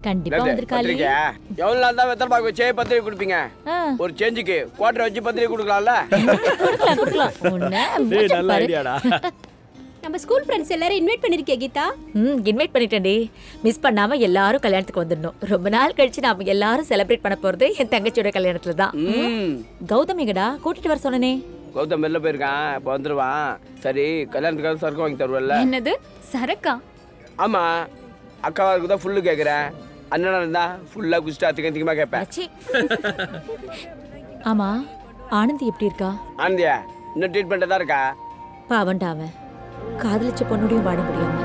கண்டிப்பா வந்திருக்காளே. எவ்வளவு நாள் தான் வெத்தலை பாக்கு வச்சே பத்திரிக்கை கொடுப்பீங்க? ஒரு சேஞ்சுக்கு குவார்டர் வச்சு பத்திரிக்கை கொடுக்கலாம்ல? நல்ல ஐடியாடா. நம்ம ஸ்கூல் ஃப்ரெண்ட்ஸ் எல்லாரும் இன்வைட் பண்ணிருக்கே கீதா? இன்வைட் பண்ணிட்டேன்டி. மிஸ் பண்ணாம எல்லாரும் கல்யாணத்துக்கு வந்துடணும். ரொம்ப நாள் கழிச்சு நாம எல்லாரும் செலிப்ரேட் பண்ண போறது என் தங்கச்சியோட கல்யாணத்துல தான். கௌதம் எங்கடா? கூட்டிட்டு வர சொன்னனே. கௌதம் வெளில போயிருக்கான், இப்போ வந்துருவான். சரி, கல்யாணத்துக்காக சரக்கு வாங்கி தருவல்ல? என்னது சரக்கா? ஆமா, அக்காவுக்கு தான் ஃபுல்லு கேட்குறேன். அண்ணனா இருந்தா ஃபுல்லா குடிச்சிட்டு அதிகமா கேட்பேன். ஆமா, ஆனந்தி எப்படி இருக்கா? ஆனந்தியா இன்னும் ட்ரீட்மெண்ட் தான் இருக்கா? பாவண்டா அவன். காதலிச்ச பொண்ணுடையும் வாழ முடியாம,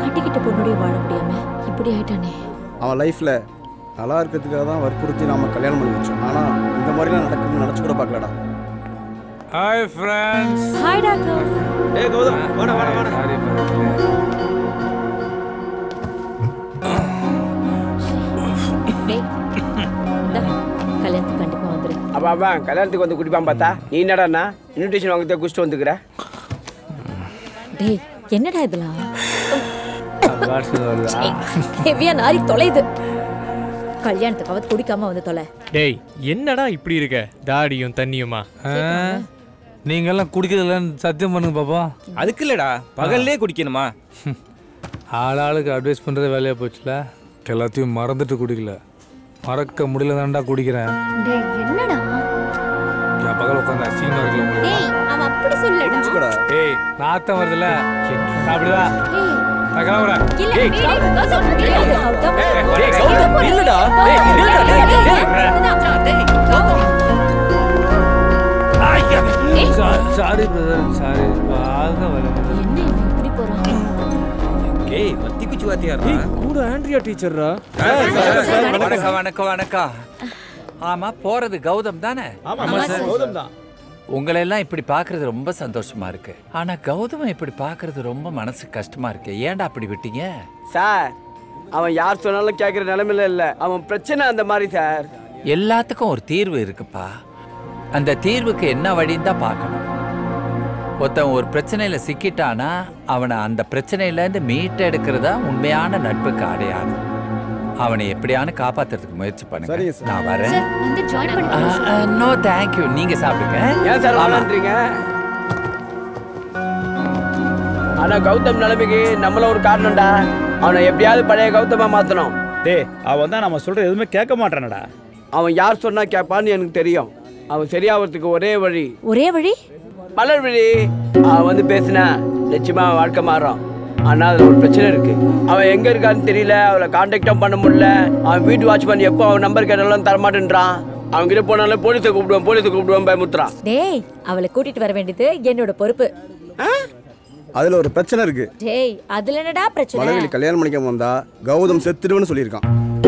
கட்டிக்கிட்ட பொண்ணுடையும் வாழ முடியாம இப்படி ஆயிட்டானே. அவன் லைஃப்ல நல்லா இருக்கிறதுக்காக தான் வற்புறுத்தி நாம கல்யாணம் பண்ணி வச்சோம். ஆனா இந்த மாதிரிலாம் நடக்கும்னு நினைச்சு கூட பார்க்கலடா. Hi friends. Hi doctor. ஏய் கௌதம், வாடா வாடா வாடா. சாரி பரவாயில்லை. கல்யாணத்துக்கு கண்டிப்பா வந்துரு. அப்பா கல்யாணத்துக்கு வந்து குடிப்பான் பார்த்தா நீ என்னடாண்ணா இன்விடேஷன் வாங்கிட்டு குடிச்சிட்டு வந்துக்கிற? டேய் என்னடா இதெல்லாம்? வாட்ஸ்அப்ல ஹெவியா நாரி தொலைது. கல்யாணத்துக்கு குடிக்காம வந்து தொலை. டேய் என்னடா இப்படி இருக்க? தாடியும் தண்ணியுமா? நீங்க எல்லாம் குடிக்கிறதுலன்னு சத்தியம் பண்ணுங்க பாப்பா. அதுக்கு இல்லடா, பகல்லே குடிக்கணுமா? ஆளாளுக்கு அட்வைஸ் பண்றது வேலையா போச்சுல. எல்லாத்தையும் மறந்துட்டு குடிக்கல. மறக்க முடியல தான்டா குடிக்கிறேன். டேய் என்னடா? என் பகல் உட்காந்து அசிங்கமா இருக்கல. டேய் அவன் அப்படி சொல்லடா. ஏய் நாத்தம் வருதுல. அப்படிடா. தகவலா. ஏய் கௌதம் தெரியாது. டேய் கௌதம் இல்லடா. டேய் இல்லடா. டேய் கௌதம். Sorry brother, sorry. ஆக வர. என்ன இப்படி போறான்? ஏய் மத்தி குச்சி வாத்தியாரா? கூட ஆண்ட்ரியா டீச்சர்ரா. வணக்கம் வணக்கம் வணக்கம். ஆமா, போறது கௌதம் தானே? ஆமா சார், கௌதம் தான். உங்களை எல்லாம் இப்படி பாக்குறது ரொம்ப சந்தோஷமா இருக்கு. ஆனா கௌதம் இப்படி பாக்குறது ரொம்ப மனசு கஷ்டமா இருக்கு. ஏன்டா அப்படி விட்டீங்க? சார், அவன் யார் சொன்னாலும் கேட்குற நிலைமையில இல்லை. அவன் பிரச்சனை அந்த மாதிரி சார். எல்லாத்துக்கும் ஒரு தீர்வு இருக்குப்பா. அந்த தீர்வுக்கு என்ன வழின்னு தான் பார்க்கணும். ஒருத்தன் ஒரு பிரச்சனையில சிக்கிட்டானா அவனை அந்த பிரச்சனையில இருந்து மீட்டு எடுக்கிறதா உண்மையான நட்புக்கு அடையாளம். அவனை எப்படியானு காப்பாத்துறதுக்கு முயற்சி பண்ணுங்க. நான் வரேன். சார் வந்து ஜாயின் பண்ணிக்கோங்க. நோ தேங்க் யூ, நீங்க சாப்பிடுங்க. ஏன் சார் வாழன்றீங்க? ஆனா கௌதம் நிலைமைக்கு நம்மள ஒரு காரணம்டா. அவனை எப்படியாவது பழைய கௌதமா மாத்தணும். டேய் அவன் தான் நம்ம சொல்ற எதுவுமே கேட்க மாட்டானடா. அவன் யார் சொன்னா கேட்பான்னு எனக்கு தெரியும். அவன் சரியாகிறதுக்கு ஒரே வழி. ஒரே வழி? மலர் வழி. அவன் வந்து பேசினா நிச்சயமா வாழ்க்கை மாறும். ஆனா அதுல ஒரு பிரச்சனை இருக்கு. அவன் எங்க இருக்கான்னு தெரியல, அவளை கான்டாக்டும் பண்ண முடியல. அவன் வீட்டு வாட்ச்மேன் எப்போ அவன் நம்பர் கேட்டாலும் தரமாட்டேன்றான். அவங்க கிட்ட போனாலும் போலீஸை கூப்பிடுவான் பயமுத்துறான். டேய் அவளை கூட்டிட்டு வர வேண்டியது என்னோட பொறுப்பு. அதுல ஒரு பிரச்சனை இருக்கு. டேய் அதுல என்னடா பிரச்சனை? மலர்விழி கல்யாணம் பண்ணிக்காம வந்தா கௌதம் செத்துடுவேன்னு சொல்லியிருக்கான்.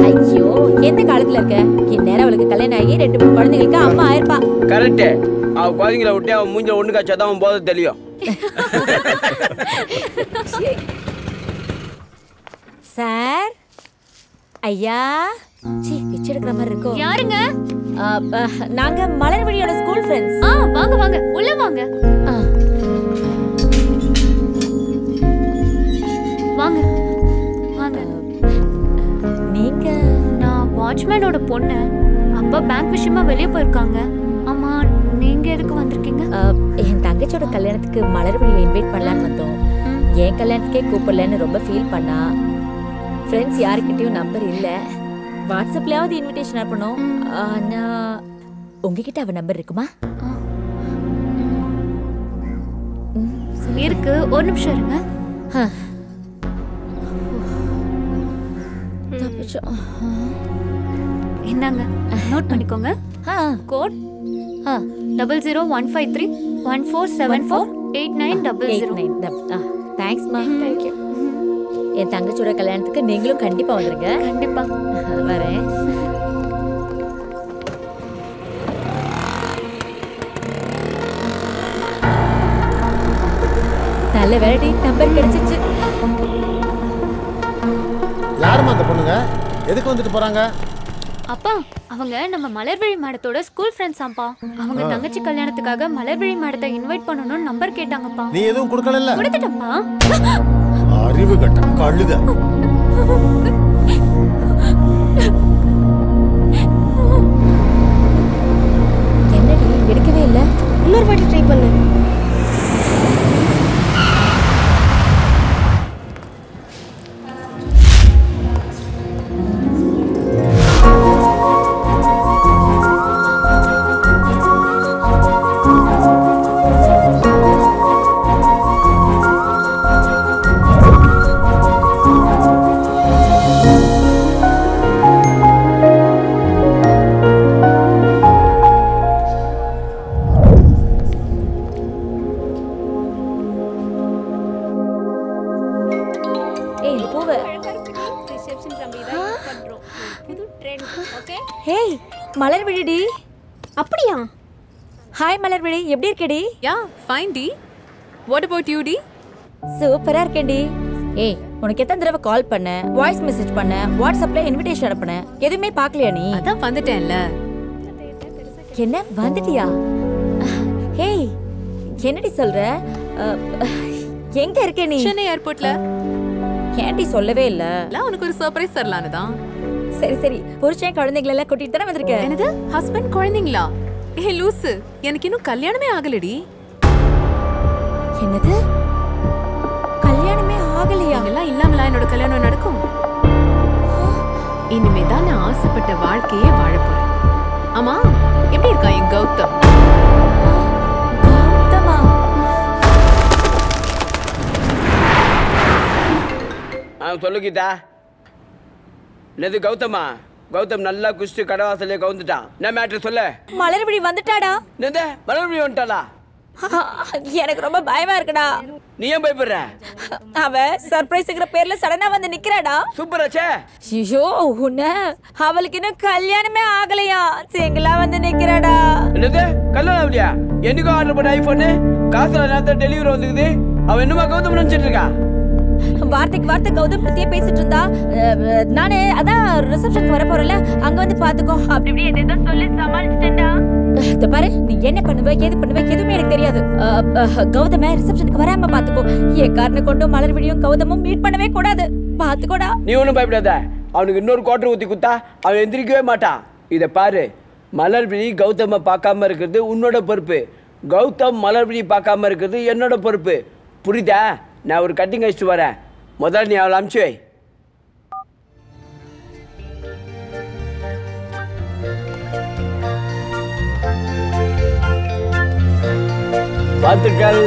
ஐயோ எந்த காலத்துல இருக்க? இந்நேரம் அவளுக்கு கல்யாணம் ஆகி 2-3 குழந்தைகளுக்கு அம்மா ஆயிருப்பா. கரெக்ட். அவன் குழந்தைங்களை விட்டு அவன் மூஞ்ச ஒண்ணு காய்ச்சாதான் அவன் போதை தெரியும். சார் ஐயா பிச்செடுக்கிற மாதிரி இருக்கும். யாருங்க? நாங்க மலர்விழியோட ஸ்கூல் ஃப்ரெண்ட்ஸ். வாங்க வாங்க உள்ள வாங்க. வாங்க வாங்க. நீங்க? நான் வாட்ச்மேனோட பொண்ணு. அப்பா பேங்க் விஷயமா வெளியே போயிருக்காங்க. ஆமா, நீங்க எதுக்கு வந்திருக்கீங்க? என் தங்கச்சியோட கல்யாணத்துக்கு மலர்விழியை இன்வைட் பண்ணலான்னு வந்தோம். என் கல்யாணத்துக்கே கூப்பிடலன்னு ரொம்ப ஃபீல் பண்ணா. ஃப்ரெண்ட்ஸ் யாருக்கிட்டையும் நம்பர் இல்லை. வாட்ஸ்அப்லயாவது இன்விடேஷன் அனுப்பணும். ஆனா உங்ககிட்ட அவ நம்பர் இருக்குமா? இருக்கு, ஒரு நிமிஷம் இருங்க. இந்தாங்க, நோட் பண்ணிக்கோங்க. கோட் 001531474890. தேங்க்ஸ்மா. தேங்க்யூ. என் தங்கச்சியோட கல்யாணத்துக்கு நீங்களும் கண்டிப்பா வந்துருங்க. கண்டிப்பா வரேன். நல்ல வேலை நம்பர் கிடைச்சிச்சு. யாருமா அந்த பொண்ணுங்க? எதுக்கு வந்துட்டு போறாங்க? அப்பா, அவங்க நம்ம மலர்விழி மேடத்தோட ஸ்கூல் ஃப்ரெண்ட்ஸ் ஆம்பா. அவங்க தங்கச்சி கல்யாணத்துக்காக மலர்விழி மேடத்தை இன்வைட் பண்ணனும்னு நம்பர் கேட்டாங்கப்பா. நீ எதுவும் கொடுக்கல? கொடுத்துட்டேன்ப்பா. அறிவு கட்ட கழுத. ஹேய் மலர்விழிடி. அப்படியா? ஹாய் மலர்விழி, எப்படி இருக்கடி? யா ஃபைன் டி. வாட் அபௌட் யூ டி? சூப்பரா இருக்கேன்டி. ஏய் உனக்கு எத்தனை தடவை கால் பண்ண, வாய்ஸ் மெசேஜ் பண்ண, வாட்ஸ்அப்ல இன்விடேஷன் அனுப்புன, எதுவுமே பார்க்கலையா நீ? அதான் வந்துட்டேன்ல. என்ன வந்துட்டியா? ஹேய் என்னடி சொல்ற? எங்க இருக்க நீ? சென்னை ஏர்போர்ட்ல. ஏன்டி சொல்லவே இல்ல? உனக்கு ஒரு சர்ப்ரைஸ் தரலான்னு தான். சரி சரி, புருஷன் குழந்தைகளை எல்லாம் கூட்டிட்டு தானே வந்திருக்க? என்னது ஹஸ்பண்ட் குழந்தைங்களா? ஏ லூசு, எனக்கு இன்னும் கல்யாணமே ஆகலடி. என்னது கல்யாணமே ஆகலையா? எல்லாம் இல்லாமலா என்னோட கல்யாணம் நடக்கும்? இனிமே தான் நான் ஆசைப்பட்ட வாழ்க்கையே வாழ போறேன். ஆமா எப்படி இருக்கா என் கௌதம்? கௌதமா? சொல்லு கீதா. என்னது கௌதமா? கௌதம் நல்லா குஷ்டு கடவாசலே கவுந்துட்டான். என்ன மேட்ரு சொல்ல? மலர்விழி வந்துட்டாடா. என்னது மலர்விழி வந்துட்டாளா? எனக்கு ரொம்ப பயமா இருக்குடா. நீ ஏன் பயப்படுற? அவ சர்ப்ரைஸ்ங்கிற பேர்ல சடனா வந்து நிக்கிறாடா. சூப்பராச்சே. ஐயோ உன்ன, அவளுக்கு இன்னும் கல்யாணமே ஆகலையா, சிங்கிளா வந்து நிக்கிறாடா. என்னது கல்யாணம் ஆகலையா? என்னைக்கும் ஆர்டர் பண்ண ஐபோனு காசுல நேரத்தில் டெலிவரி வந்துக்குது. அவன் என்னமா கௌதம் நினைச்சிட்டு இருக்கா? வார்த்தைக்கு வார்த்தை கௌதம் பத்தியே பேசிட்டு இருந்தா. நானே அதான் ரிசப்ஷனுக்கு வர போறல, அங்க வந்து பாத்துக்கோ அப்படி இப்படி எதோ சொல்லி சமாளிச்சிட்டேன்டா. இத பாரு, நீ என்ன பண்ணுவ ஏது பண்ணுவ எதுவுமே எனக்கு தெரியாது. கௌதம ரிசப்ஷனுக்கு வராம பாத்துக்கோ. என் காரணம் கொண்டு மலர்விழியும் கௌதமும் மீட் பண்ணவே கூடாது. பாத்துக்கோடா. நீ ஒன்றும் பயப்படாத. அவனுக்கு இன்னொரு குவார்டர் ஊத்தி குத்தா அவன் எந்திரிக்கவே மாட்டான். இதை பாரு, மலர்விழி கௌதம பார்க்காம இருக்கிறது உன்னோட பொறுப்பு. கௌதம் மலர்விழி பார்க்காம இருக்கிறது என்னோட பொறுப்பு. புரியுதா? நான் ஒரு கட்டிங் அடிச்சுட்டு வரேன். முதல்ல நீ அவளை அனுப்பிச்சு வை. வாழ்த்துக்கள்.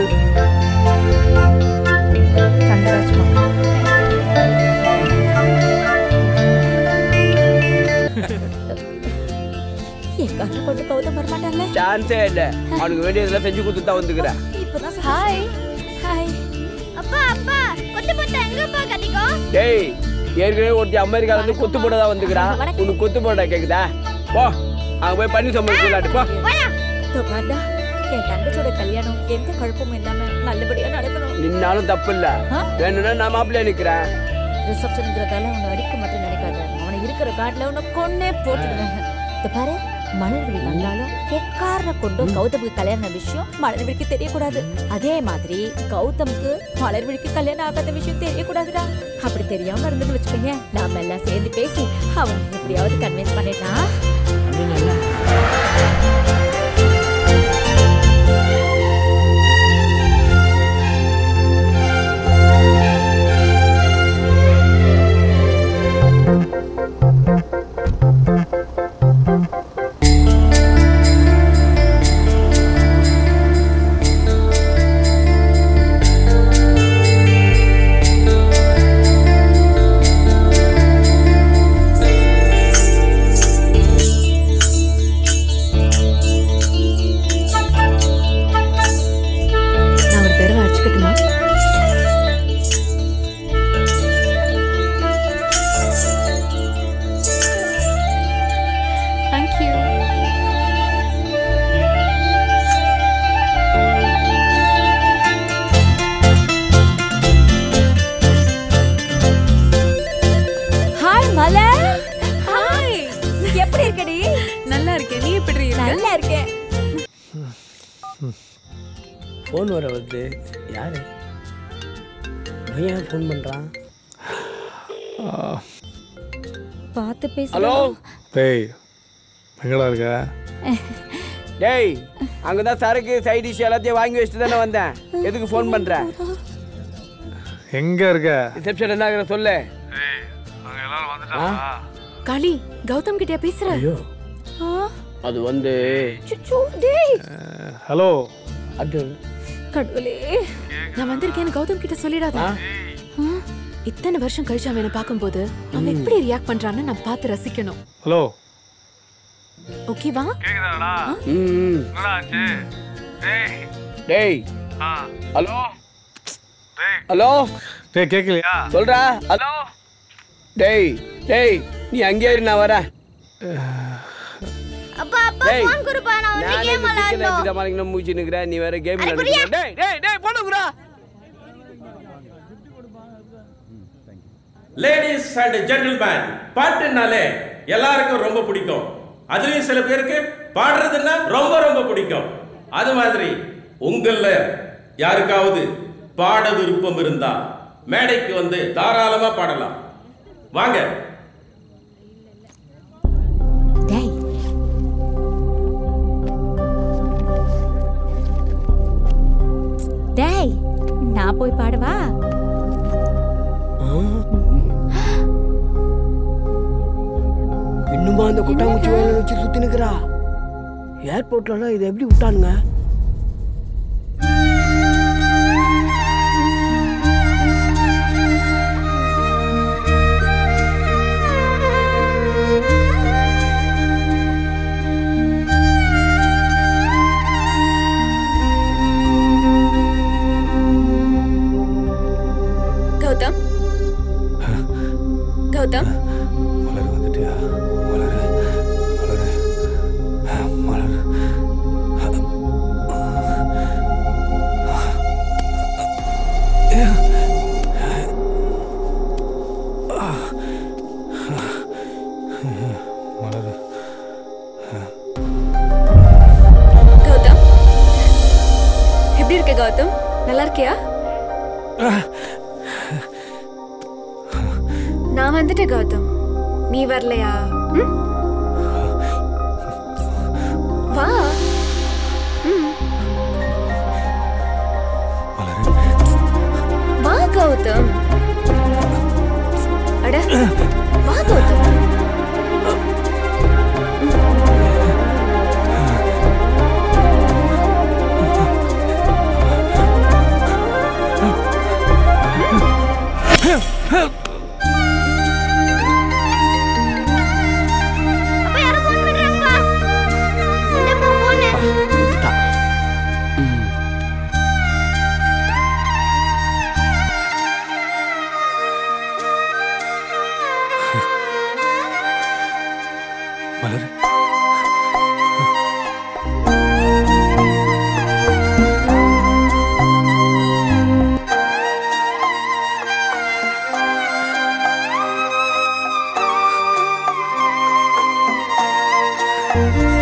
என் காரணம் கொண்டு கௌதம் வரமாட்டான்ல? சான்ஸே இல்லை. அவனுக்கு வேண்டியதெல்லாம் செஞ்சு கொடுத்து தான் வந்துக்கிறேன். Hi hi. அப்பா அப்பா கொத்து போட்ட எங்கப்பா கட்டிக்கோ? டேய், ஏற்கனவே ஒருத்தி அமெரிக்கால இருந்து கொத்து போட தான் வந்துக்கிறான். உனக்கு கொத்து போட கேக்குதா? போ, அங்க போய் பண்ணி சமைச்சு விளையாட்டு போ. பாண்டா, என் தங்கச்சோட கல்யாணம் எந்த குழப்பமும் இல்லாம நல்லபடியா நடக்கணும். நின்னாலும் தப்பு இல்ல. வேணும்னா நான் மாப்பிள்ளைய நிக்கிறேன். ரிசப்ஷன்ங்கிறதால உன்னை அடிக்க மட்டும் நினைக்காத. அவனை இருக்கிற காட்டுல உன்னை கொன்னே போட்டுடுவேன். இத பாரு, மலர்விழி வந்தாலும் எக்காரணம் கொண்டும் கௌதமுக்கு கல்யாண விஷயம் மலர்விழிக்கு தெரியக்கூடாது. அதே மாதிரி கௌதமுக்கு மலர்விழிக்கு கல்யாணம் ஆகாத விஷயம் தெரியக்கூடாதுடா. அப்படி தெரியாம இருந்துன்னு வச்சுக்கோங்க, நாம எல்லாம் சேர்ந்து பேசி அவனை எப்படியாவது கன்வின்ஸ் பண்ணிட்டா. ஃபோன் வர வருது. யாரு பையன் ஃபோன் பண்ணுறான்? பார்த்து பேசு. ஹலோ டேய், எங்கடா இருக்க? டேய், அங்கே தான் சரக்கு சைட் டிஷ் எல்லாத்தையும் வாங்கி வச்சுட்டு தானே வந்தேன். எதுக்கு ஃபோன் பண்ணுற? எங்க இருக்க? ரிசப்ஷன் என்ன சொல்லு. காளி, கௌதம் கிட்ட பேசுற? ஐயோ, அது வந்து ஹலோ. அது கடவுளே, நான் வந்திருக்கேன்னு கௌதம் கிட்ட சொல்லிடாத. இத்தனை வருஷம் கழிச்சு அவன் என்ன பார்க்கும்போது அவன் எப்படி ரியாக்ட் பண்றான்னு நான் பார்த்து ரசிக்கணும். ஹலோ, ஓகேவா? கேக்குதாடா? என்னடா ஆச்சு? டேய், ஹலோ ஹலோ. டேய், கேக்கலையா? சொல்றா. ஹலோ. டேய் டேய், நீ அங்கேயே இரு, நான் வரேன். அப்பா அப்பா டேய், ஃபோன் குடுப்பா நான் வந்து நானே கேம் இந்த ticket விளையாடணும். எடுத்து சமாளிக்கணும் மூச்சு நிக்கிறேன் நீ வேற கேம் விளையாடுற டேய் டேய் டேய் போடு குரா லேடிஸ் அண்ட் ஜென்டில்மேன் பாட்டுனாலே எல்லாருக்கும் ரொம்ப பிடிக்கும். அதுலயும் சில பேருக்கு பாடுறதுன்னா ரொம்ப ரொம்ப பிடிக்கும். அது மாதிரி உங்கள யாருக்காவது பாட விருப்பம் இருந்தா மேடைக்கு வந்து தாராளமா பாடலாம். வாங்க. டேய் நான் போய் பாடவா? இன்னுமா அந்த கொட்டாங்குச்சி வேலை வச்சு சுத்தி நிக்கிறா? ஏர்போர்ட்ல இதை எப்படி விட்டானுங்க? கௌதம் கௌதம் மலர் வந்துட்டியா? மலர் மலர் மலர் மலர் கௌதம் எப்படி இருக்க கௌதம்? நல்லா இருக்கியா? நான் வந்துட்டேன் கௌதம். நீ வரலையா? வா. வா கௌதம். அட வா கௌதம். மலர் Thank you.